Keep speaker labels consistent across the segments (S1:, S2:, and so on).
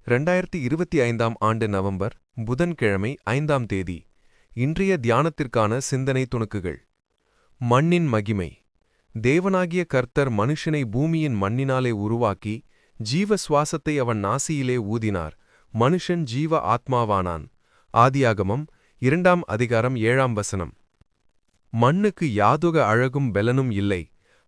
S1: 2025ஆம் ஆண்டு நவம்பர் புதன்கிழமை 5ஆம் தேதி. இன்றைய தியானத்திற்கான சிந்தனை துணுக்குகள். மண்ணின் மகிமை. தேவனாகிய கர்த்தர் மனுஷனை பூமியின் மண்ணினாலே உருவாக்கி ஜீவ சுவாசத்தை அவன் நாசியிலே ஊதினார். மனுஷன் ஜீவ ஆத்மாவானான். ஆதியாகமம் 2ஆம் அதிகாரம் 7ஆம் வசனம். மண்ணுக்கு யாதொக அழகும் பெலனும் இல்லை,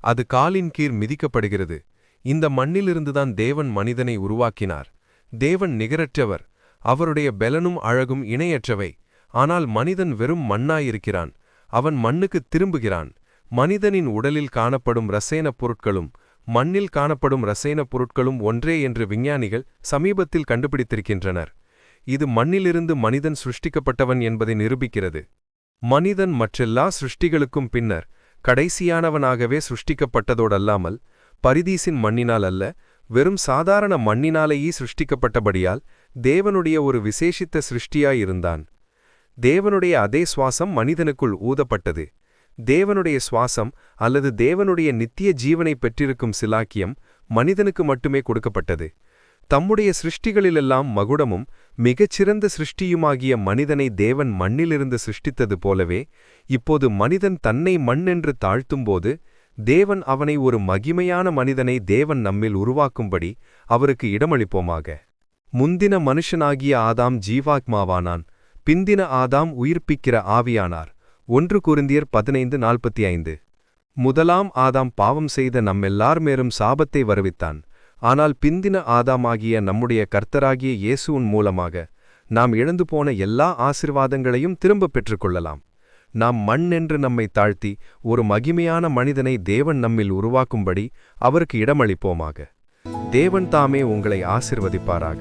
S1: அது காலின் கீழ் மிதிக்கப்படுகிறது. இந்த மண்ணிலிருந்துதான் தேவன் மனிதனை உருவாக்கினார். தேவன் நிகரற்றவர், அவருடைய பெலனும் அழகும் இணையற்றவை. ஆனால் மனிதன் வெறும் மண்ணாயிருக்கிறான். அவன் மண்ணுக்குத் திரும்புகிறான். மனிதனின் உடலில் காணப்படும் இரசாயனப் பொருட்களும் மண்ணில் காணப்படும் இரசாயனப் பொருட்களும் ஒன்றே என்று விஞ்ஞானிகள் சமீபத்தில் கண்டுபிடித்திருக்கின்றனர். இது மண்ணிலிருந்து மனிதன் சிருஷ்டிக்கப்பட்டவன் என்பதை நிரூபிக்கிறது. மனிதன் மற்றெல்லா சிருஷ்டிகளுக்கும் பின்னர் கடைசியானவனாகவே சிருஷ்டிக்கப்பட்டதோடல்லாமல் பரிதீசின் மண்ணினால் அல்ல, வெறும் சாதாரண மண்ணினாலேயே சிருஷ்டிக்கப்பட்டபடியால் தேவனுடைய ஒரு விசேஷித்த சிருஷ்டியாயிருந்தான். தேவனுடைய அதே சுவாசம் மனிதனுக்குள் ஊதப்பட்டது. தேவனுடைய சுவாசம் அல்லது தேவனுடைய நித்திய ஜீவனை பெற்றிருக்கும் சிலாக்கியம் மனிதனுக்கு மட்டுமே கொடுக்கப்பட்டது. தம்முடைய சிருஷ்டிகளிலெல்லாம் மகுடமும் மிகச்சிறந்த சிருஷ்டியுமாகிய மனிதனை தேவன் மண்ணிலிருந்து சிருஷ்டித்தது போலவே, இப்போது மனிதன் தன்னை மண்ணென்று தாழ்த்தும்போது தேவன் அவனை ஒரு மகிமையான மனிதனை தேவன் நம்மில் உருவாக்கும்படி அவருக்கு இடமளிப்போமாக. முந்தின மனுஷனாகிய ஆதாம் ஜீவாத்மாவானான், பிந்தின ஆதாம் உயிர்ப்பிக்கிற ஆவியானார். 1 கொரிந்தியர் 15:45. முதலாம் ஆதாம் பாவம் செய்த நம்மெல்லார் மேலும் சாபத்தை வருவித்தான். ஆனால் பிந்தின ஆதாமாகிய நம்முடைய கர்த்தராகிய இயேசுவின் மூலமாக நாம் இழந்து போன எல்லா ஆசீர்வாதங்களையும் திரும்பப் பெற்றுக்கொள்ளலாம். நாம் மண் என்று நம்மை தாழ்த்தி ஒரு மகிமையான மனிதனை தேவன் நம்மில் உருவாக்கும்படி அவருக்கு இடமளிப்போமாக. தேவன் தாமே உங்களை ஆசிர்வதிப்பாராக.